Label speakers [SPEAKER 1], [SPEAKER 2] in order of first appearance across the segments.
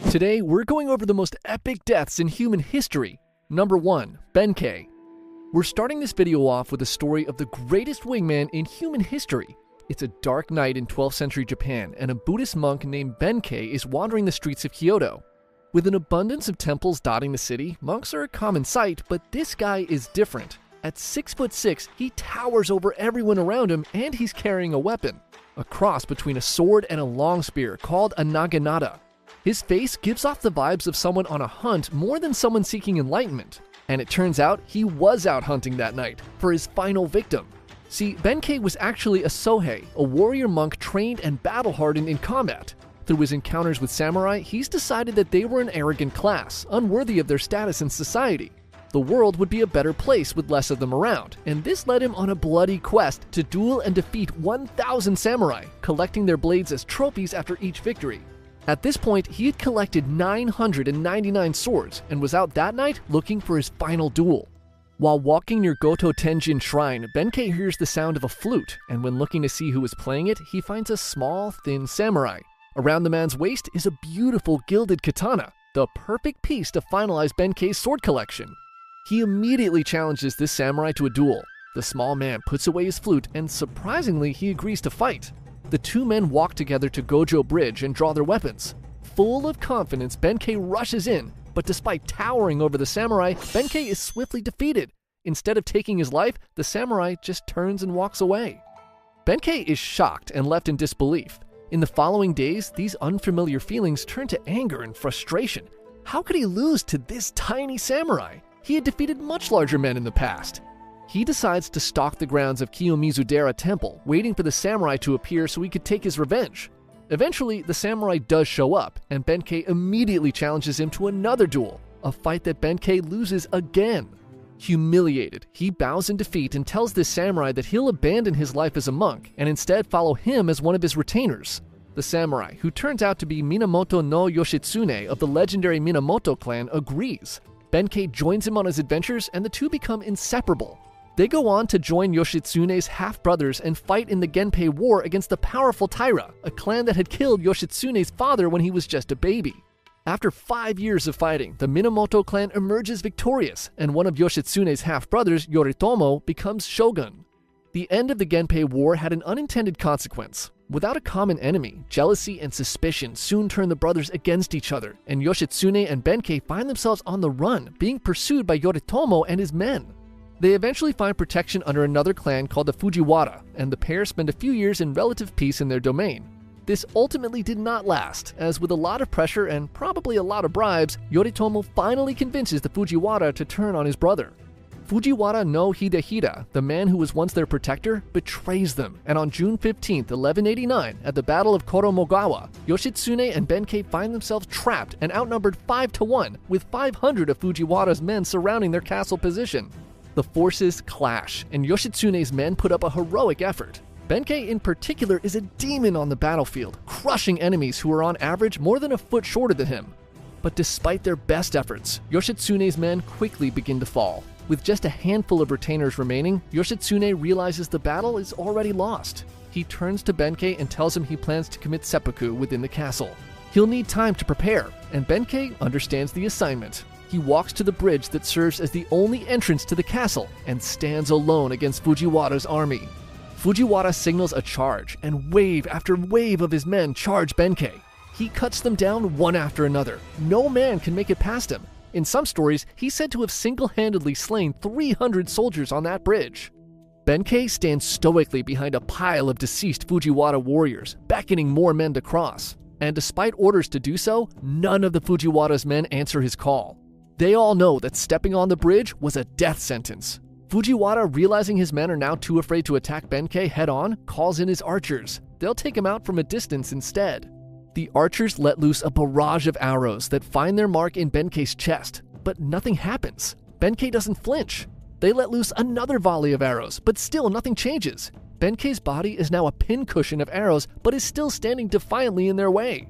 [SPEAKER 1] Today, we're going over the most epic deaths in human history. Number 1. Benkei. We're starting this video off with a story of the greatest wingman in human history. It's a dark night in 12th century Japan, and a Buddhist monk named Benkei is wandering the streets of Kyoto. With an abundance of temples dotting the city, monks are a common sight, but this guy is different. At 6'6", he towers over everyone around him, and he's carrying a weapon. A cross between a sword and a long spear called a naginata. His face gives off the vibes of someone on a hunt more than someone seeking enlightenment. And it turns out he was out hunting that night for his final victim. See, Benkei was actually a Sohei, a warrior monk trained and battle-hardened in combat. Through his encounters with samurai, he's decided that they were an arrogant class, unworthy of their status in society. The world would be a better place with less of them around, and this led him on a bloody quest to duel and defeat 1,000 samurai, collecting their blades as trophies after each victory. At this point, he had collected 999 swords and was out that night looking for his final duel. While walking near Goto Tenjin Shrine, Benkei hears the sound of a flute, and when looking to see who is playing it, he finds a small, thin samurai. Around the man's waist is a beautiful gilded katana, the perfect piece to finalize Benkei's sword collection. He immediately challenges this samurai to a duel. The small man puts away his flute, and surprisingly, he agrees to fight. The two men walk together to Gojo Bridge and draw their weapons. Full of confidence, Benkei rushes in, but despite towering over the samurai, Benkei is swiftly defeated. Instead of taking his life, the samurai just turns and walks away. Benkei is shocked and left in disbelief. In the following days, these unfamiliar feelings turn to anger and frustration. How could he lose to this tiny samurai? He had defeated much larger men in the past. He decides to stalk the grounds of Kiyomizu-dera Temple, waiting for the samurai to appear so he could take his revenge. Eventually, the samurai does show up, and Benkei immediately challenges him to another duel, a fight that Benkei loses again. Humiliated, he bows in defeat and tells this samurai that he'll abandon his life as a monk and instead follow him as one of his retainers. The samurai, who turns out to be Minamoto no Yoshitsune of the legendary Minamoto clan, agrees. Benkei joins him on his adventures, and the two become inseparable. They go on to join Yoshitsune's half-brothers and fight in the Genpei War against the powerful Taira, a clan that had killed Yoshitsune's father when he was just a baby. After 5 years of fighting, the Minamoto clan emerges victorious, and one of Yoshitsune's half-brothers, Yoritomo, becomes shogun. The end of the Genpei War had an unintended consequence. Without a common enemy, jealousy and suspicion soon turn the brothers against each other, and Yoshitsune and Benkei find themselves on the run, being pursued by Yoritomo and his men. They eventually find protection under another clan called the Fujiwara, and the pair spend a few years in relative peace in their domain. This ultimately did not last, as with a lot of pressure and probably a lot of bribes, Yoritomo finally convinces the Fujiwara to turn on his brother. Fujiwara no Hidehira, the man who was once their protector, betrays them, and on June 15, 1189, at the Battle of Koromogawa, Yoshitsune and Benkei find themselves trapped and outnumbered 5-1, with 500 of Fujiwara's men surrounding their castle position. The forces clash, and Yoshitsune's men put up a heroic effort. Benkei in particular is a demon on the battlefield, crushing enemies who are on average more than a foot shorter than him. But despite their best efforts, Yoshitsune's men quickly begin to fall. With just a handful of retainers remaining, Yoshitsune realizes the battle is already lost. He turns to Benkei and tells him he plans to commit seppuku within the castle. He'll need time to prepare, and Benkei understands the assignment. He walks to the bridge that serves as the only entrance to the castle and stands alone against Fujiwara's army. Fujiwara signals a charge, and wave after wave of his men charge Benkei. He cuts them down one after another. No man can make it past him. In some stories, he's said to have single-handedly slain 300 soldiers on that bridge. Benkei stands stoically behind a pile of deceased Fujiwara warriors, beckoning more men to cross. And despite orders to do so, none of the Fujiwara's men answer his call. They all know that stepping on the bridge was a death sentence. Fujiwara, realizing his men are now too afraid to attack Benkei head-on, calls in his archers. They'll take him out from a distance instead. The archers let loose a barrage of arrows that find their mark in Benkei's chest, but nothing happens. Benkei doesn't flinch. They let loose another volley of arrows, but still nothing changes. Benkei's body is now a pincushion of arrows, but is still standing defiantly in their way.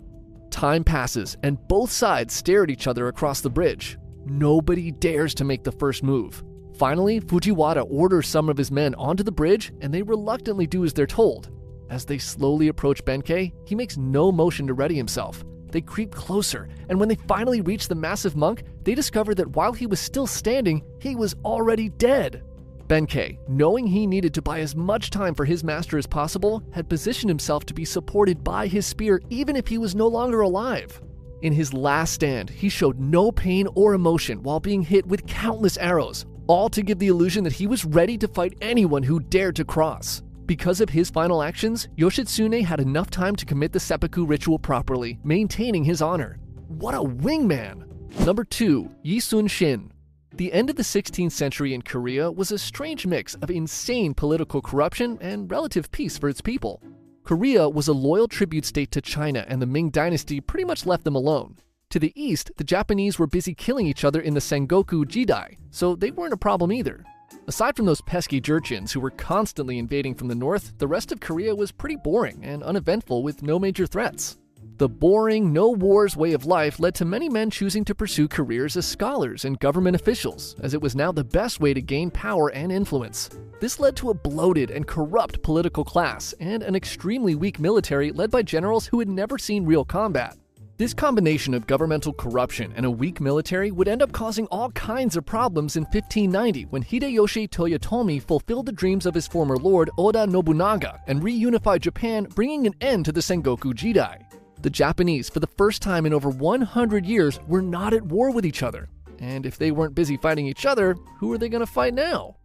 [SPEAKER 1] Time passes, and both sides stare at each other across the bridge. Nobody dares to make the first move. Finally, Fujiwara orders some of his men onto the bridge, and they reluctantly do as they're told. As they slowly approach Benkei, he makes no motion to ready himself. They creep closer, and when they finally reach the massive monk, they discover that while he was still standing, he was already dead. Benkei, knowing he needed to buy as much time for his master as possible, had positioned himself to be supported by his spear even if he was no longer alive. In his last stand, he showed no pain or emotion while being hit with countless arrows, all to give the illusion that he was ready to fight anyone who dared to cross. Because of his final actions, Yoshitsune had enough time to commit the seppuku ritual properly, maintaining his honor. What a wingman! Number 2. Yun Shin. The end of the 16th century in Korea was a strange mix of insane political corruption and relative peace for its people. Korea was a loyal tribute state to China, and the Ming dynasty pretty much left them alone. To the east, the Japanese were busy killing each other in the Sengoku Jidai, so they weren't a problem either. Aside from those pesky Jurchens who were constantly invading from the north, the rest of Korea was pretty boring and uneventful with no major threats. The boring, no-wars way of life led to many men choosing to pursue careers as scholars and government officials, as it was now the best way to gain power and influence. This led to a bloated and corrupt political class and an extremely weak military led by generals who had never seen real combat. This combination of governmental corruption and a weak military would end up causing all kinds of problems in 1590 when Hideyoshi Toyotomi fulfilled the dreams of his former lord Oda Nobunaga and reunified Japan, bringing an end to the Sengoku Jidai. The Japanese, for the first time in over 100 years, were not at war with each other. And if they weren't busy fighting each other, who are they going to fight now?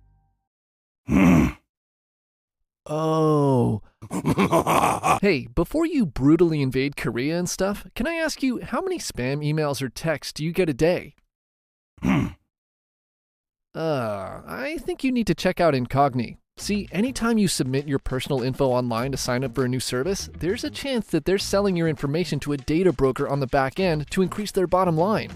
[SPEAKER 1] Oh. Hey, before you brutally invade Korea and stuff, can I ask you, how many spam emails or texts do you get a day? I think you need to check out Incogni. See, anytime you submit your personal info online to sign up for a new service, there's a chance that they're selling your information to a data broker on the back end to increase their bottom line.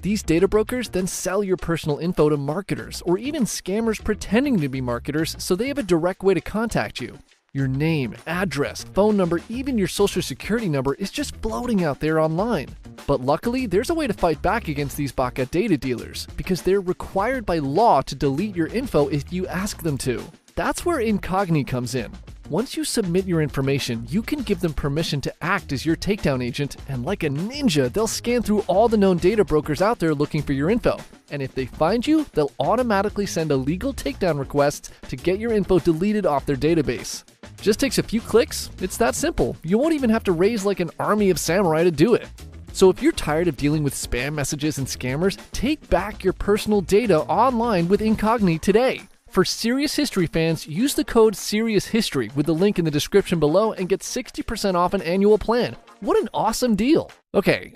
[SPEAKER 1] These data brokers then sell your personal info to marketers or even scammers pretending to be marketers so they have a direct way to contact you. Your name, address, phone number, even your social security number is just floating out there online. But luckily, there's a way to fight back against these baka data dealers because they're required by law to delete your info if you ask them to. That's where Incogni comes in. Once you submit your information, you can give them permission to act as your takedown agent, and like a ninja, they'll scan through all the known data brokers out there looking for your info. And if they find you, they'll automatically send a legal takedown request to get your info deleted off their database. Just takes a few clicks. It's that simple. You won't even have to raise like an army of samurai to do it. So if you're tired of dealing with spam messages and scammers, take back your personal data online with Incogni today. For Serious History fans, use the code SeriousHistory with the link in the description below and get 60% off an annual plan. What an awesome deal. Okay,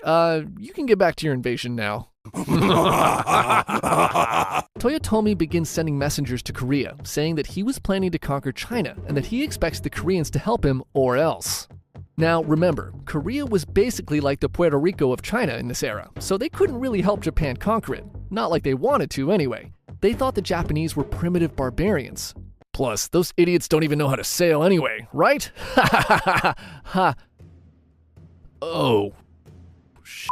[SPEAKER 1] you can get back to your invasion now. Toyotomi begins sending messengers to Korea, saying that he was planning to conquer China and that he expects the Koreans to help him or else. Now remember, Korea was basically like the Puerto Rico of China in this era, so they couldn't really help Japan conquer it. Not like they wanted to anyway. They thought the Japanese were primitive barbarians. Plus, those idiots don't even know how to sail anyway, right? Ha. Oh. Shit.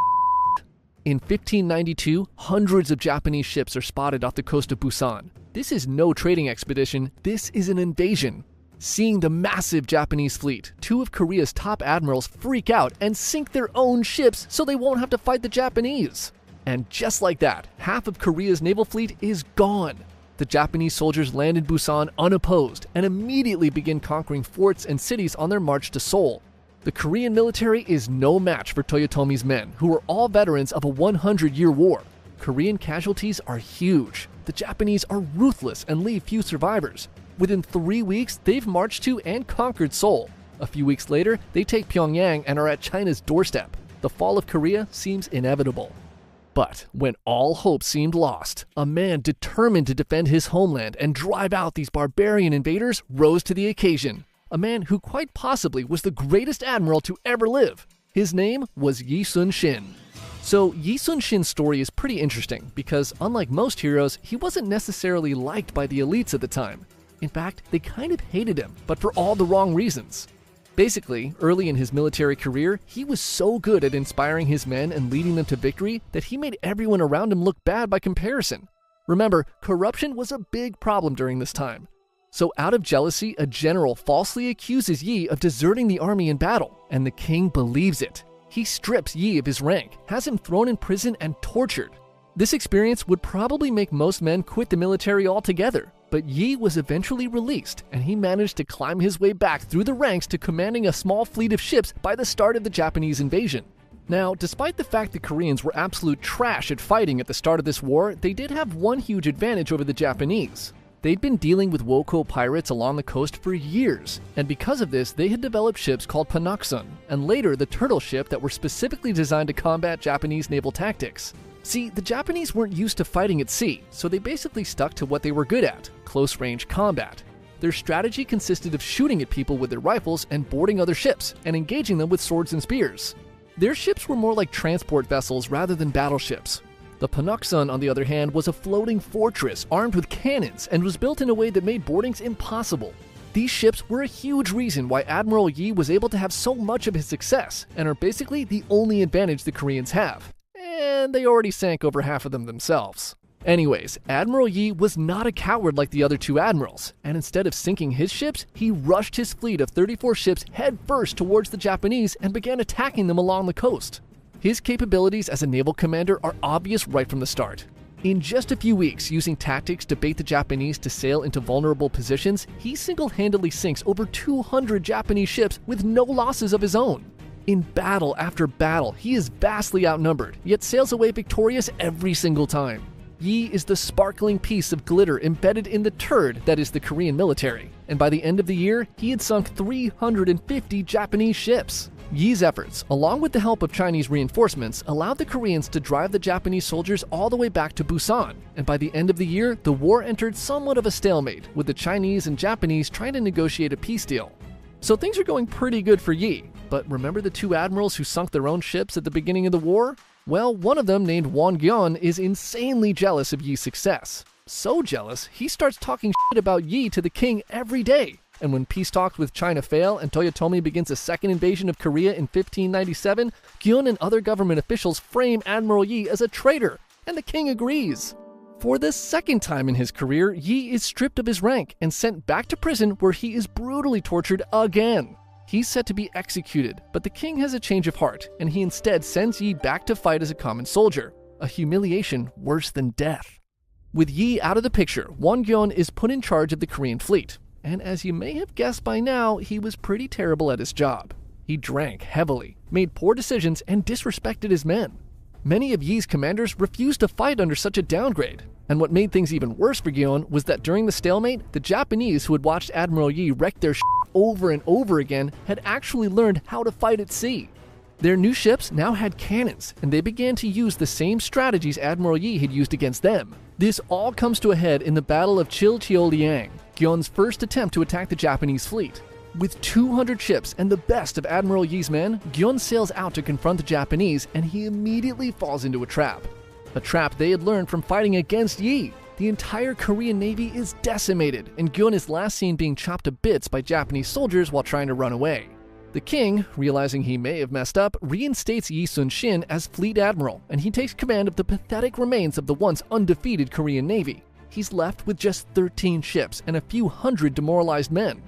[SPEAKER 1] In 1592, hundreds of Japanese ships are spotted off the coast of Busan. This is no trading expedition, this is an invasion. Seeing the massive Japanese fleet, two of Korea's top admirals freak out and sink their own ships so they won't have to fight the Japanese. And just like that, half of Korea's naval fleet is gone. The Japanese soldiers land in Busan unopposed and immediately begin conquering forts and cities on their march to Seoul. The Korean military is no match for Toyotomi's men, who are all veterans of a 100-year war. Korean casualties are huge. The Japanese are ruthless and leave few survivors. Within 3 weeks, they've marched to and conquered Seoul. A few weeks later, they take Pyongyang and are at China's doorstep. The fall of Korea seems inevitable. But when all hope seemed lost, a man determined to defend his homeland and drive out these barbarian invaders rose to the occasion. A man who quite possibly was the greatest admiral to ever live. His name was Yun Shin. So Yun Shin's story is pretty interesting because unlike most heroes, he wasn't necessarily liked by the elites at the time. In fact, they kind of hated him, but for all the wrong reasons. Basically, early in his military career, he was so good at inspiring his men and leading them to victory that he made everyone around him look bad by comparison. Remember, corruption was a big problem during this time. So out of jealousy, a general falsely accuses Yi of deserting the army in battle, and the king believes it. he strips Yi of his rank, has him thrown in prison and tortured. This experience would probably make most men quit the military altogether, but Yi was eventually released, and he managed to climb his way back through the ranks to commanding a small fleet of ships by the start of the Japanese invasion. Now, despite the fact the Koreans were absolute trash at fighting at the start of this war, they did have one huge advantage over the Japanese. They'd been dealing with Woko pirates along the coast for years, and because of this, they had developed ships called Panoksun, and later the turtle ship that were specifically designed to combat Japanese naval tactics. See, the Japanese weren't used to fighting at sea, so they basically stuck to what they were good at, close-range combat. Their strategy consisted of shooting at people with their rifles and boarding other ships, and engaging them with swords and spears. Their ships were more like transport vessels rather than battleships. The Panoksun, on the other hand, was a floating fortress armed with cannons and was built in a way that made boardings impossible. These ships were a huge reason why Admiral Yi was able to have so much of his success, and are basically the only advantage the Koreans have. And they already sank over half of them themselves. Anyways, Admiral Yi was not a coward like the other two admirals, and instead of sinking his ships, he rushed his fleet of 34 ships headfirst towards the Japanese and began attacking them along the coast. His capabilities as a naval commander are obvious right from the start. In just a few weeks, using tactics to bait the Japanese to sail into vulnerable positions, he single-handedly sinks over 200 Japanese ships with no losses of his own. In battle after battle, he is vastly outnumbered, yet sails away victorious every single time. Yi is the sparkling piece of glitter embedded in the turd that is the Korean military, and by the end of the year, he had sunk 350 Japanese ships. Yi's efforts, along with the help of Chinese reinforcements, allowed the Koreans to drive the Japanese soldiers all the way back to Busan, and by the end of the year, the war entered somewhat of a stalemate, with the Chinese and Japanese trying to negotiate a peace deal. So things are going pretty good for Yi, but remember the two admirals who sunk their own ships at the beginning of the war? Well, one of them, named Won Gyeon, is insanely jealous of Yi's success. So jealous, he starts talking shit about Yi to the king every day. And when peace talks with China fail and Toyotomi begins a second invasion of Korea in 1597, Gyeon and other government officials frame Admiral Yi as a traitor, and the king agrees. For the second time in his career, Yi is stripped of his rank and sent back to prison where he is brutally tortured again. He's set to be executed, but the king has a change of heart, and he instead sends Yi back to fight as a common soldier, a humiliation worse than death. With Yi out of the picture, Won Gyeon is put in charge of the Korean fleet, and as you may have guessed by now, he was pretty terrible at his job. He drank heavily, made poor decisions, and disrespected his men. Many of Yi's commanders refused to fight under such a downgrade, and what made things even worse for Gyeon was that during the stalemate, the Japanese who had watched Admiral Yi wreck their over and over again had actually learned how to fight at sea. Their new ships now had cannons, and they began to use the same strategies Admiral Yi had used against them. This all comes to a head in the Battle of Chilcheoliang, Gyeon's first attempt to attack the Japanese fleet. With 200 ships and the best of Admiral Yi's men, Gyeon sails out to confront the Japanese, and he immediately falls into a trap. A trap they had learned from fighting against Yi. The entire Korean Navy is decimated, and Gyeon is last seen being chopped to bits by Japanese soldiers while trying to run away. The king, realizing he may have messed up, reinstates Yun Shin as fleet admiral, and he takes command of the pathetic remains of the once undefeated Korean Navy. He's left with just 13 ships and a few hundred demoralized men.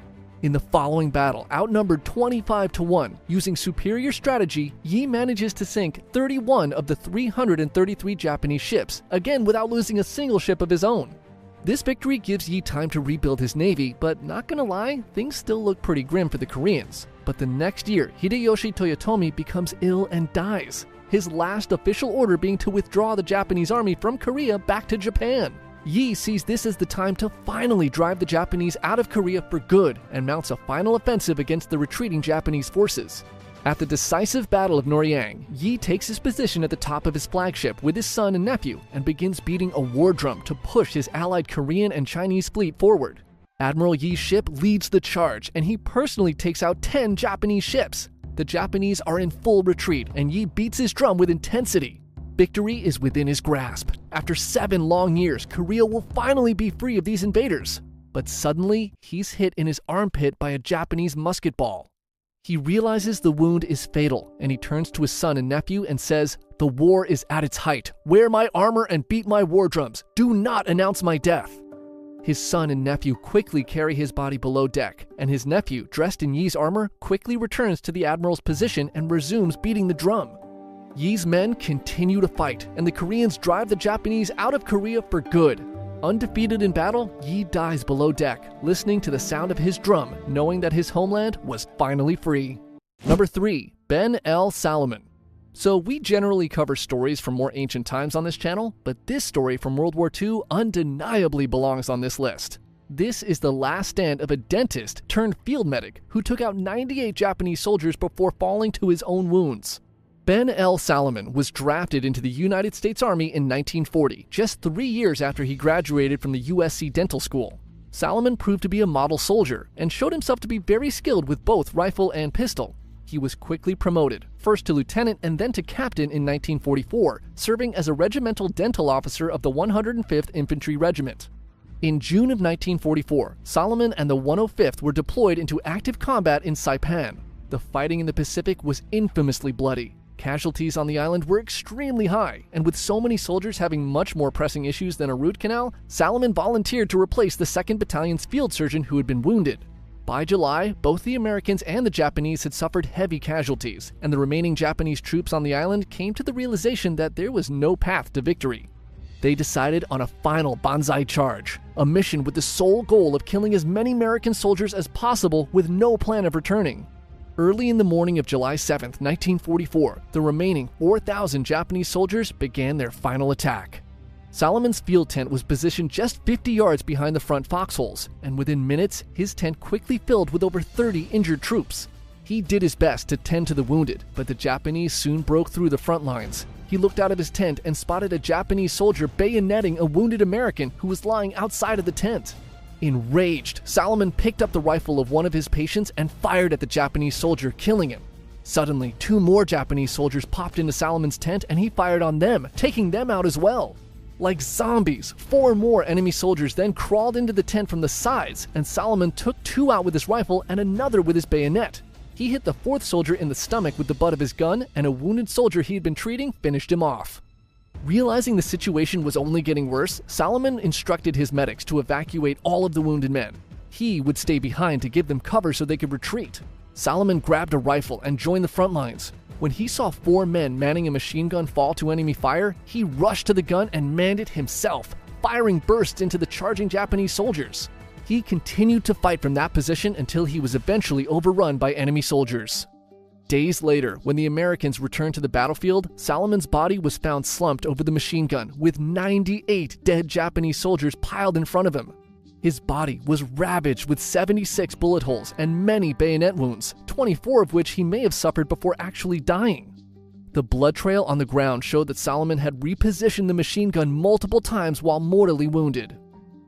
[SPEAKER 1] In the following battle, outnumbered 25-1, using superior strategy, Yi manages to sink 31 of the 333 Japanese ships, again without losing a single ship of his own. This victory gives Yi time to rebuild his navy, but not gonna lie, things still look pretty grim for the Koreans. But the next year, Hideyoshi Toyotomi becomes ill and dies, his last official order being to withdraw the Japanese army from Korea back to Japan. Yi sees this as the time to finally drive the Japanese out of Korea for good and mounts a final offensive against the retreating Japanese forces. At the decisive Battle of Noryang, Yi takes his position at the top of his flagship with his son and nephew and begins beating a war drum to push his allied Korean and Chinese fleet forward. Admiral Yi's ship leads the charge, and he personally takes out 10 Japanese ships. The Japanese are in full retreat, and Yi beats his drum with intensity. Victory is within his grasp. After 7 long years, Korea will finally be free of these invaders. But suddenly, he's hit in his armpit by a Japanese musket ball. He realizes the wound is fatal, and he turns to his son and nephew and says, "The war is at its height. Wear my armor and beat my war drums. Do not announce my death." His son and nephew quickly carry his body below deck, and his nephew, dressed in Yi's armor, quickly returns to the admiral's position and resumes beating the drum. Yi's men continue to fight, and the Koreans drive the Japanese out of Korea for good. Undefeated in battle, Yi dies below deck, listening to the sound of his drum, knowing that his homeland was finally free. Number 3. Ben L Salomon. So we generally cover stories from more ancient times on this channel, but this story from World War II undeniably belongs on this list. This is the last stand of a dentist turned field medic who took out 98 Japanese soldiers before falling to his own wounds. Ben L Salomon was drafted into the United States Army in 1940, just 3 years after he graduated from the USC Dental School. Salomon proved to be a model soldier and showed himself to be very skilled with both rifle and pistol. He was quickly promoted, first to lieutenant and then to captain in 1944, serving as a regimental dental officer of the 105th Infantry Regiment. In June of 1944, Salomon and the 105th were deployed into active combat in Saipan. The fighting in the Pacific was infamously bloody. Casualties on the island were extremely high, and with so many soldiers having much more pressing issues than a root canal, Salomon volunteered to replace the 2nd Battalion's field surgeon who had been wounded. By July, both the Americans and the Japanese had suffered heavy casualties, and the remaining Japanese troops on the island came to the realization that there was no path to victory. They decided on a final banzai charge, a mission with the sole goal of killing as many American soldiers as possible with no plan of returning. Early in the morning of July 7, 1944, the remaining 4,000 Japanese soldiers began their final attack. Salomon's field tent was positioned just 50 yards behind the front foxholes, and within minutes, his tent quickly filled with over 30 injured troops. He did his best to tend to the wounded, but the Japanese soon broke through the front lines. He looked out of his tent and spotted a Japanese soldier bayoneting a wounded American who was lying outside of the tent. Enraged, Salomon picked up the rifle of one of his patients and fired at the Japanese soldier, killing him. Suddenly, 2 more Japanese soldiers popped into Salomon's tent and he fired on them, taking them out as well. Like zombies, 4 more enemy soldiers then crawled into the tent from the sides, and Salomon took 2 out with his rifle and another with his bayonet. He hit the 4th soldier in the stomach with the butt of his gun, and a wounded soldier he had been treating finished him off. Realizing the situation was only getting worse, Salomon instructed his medics to evacuate all of the wounded men. He would stay behind to give them cover so they could retreat. Salomon grabbed a rifle and joined the front lines. When he saw 4 men manning a machine gun fall to enemy fire, he rushed to the gun and manned it himself, firing bursts into the charging Japanese soldiers. He continued to fight from that position until he was eventually overrun by enemy soldiers. Days later, when the Americans returned to the battlefield, Salomon's body was found slumped over the machine gun, with 98 dead Japanese soldiers piled in front of him. His body was ravaged with 76 bullet holes and many bayonet wounds, 24 of which he may have suffered before actually dying. The blood trail on the ground showed that Salomon had repositioned the machine gun multiple times while mortally wounded.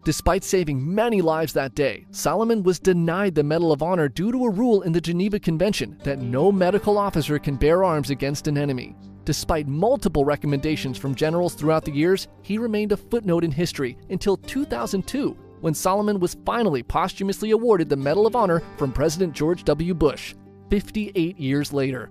[SPEAKER 1] Despite saving many lives that day, Salomon was denied the Medal of Honor due to a rule in the Geneva Convention that no medical officer can bear arms against an enemy. Despite multiple recommendations from generals throughout the years, he remained a footnote in history until 2002, when Salomon was finally posthumously awarded the Medal of Honor from President George W. Bush, 58 years later.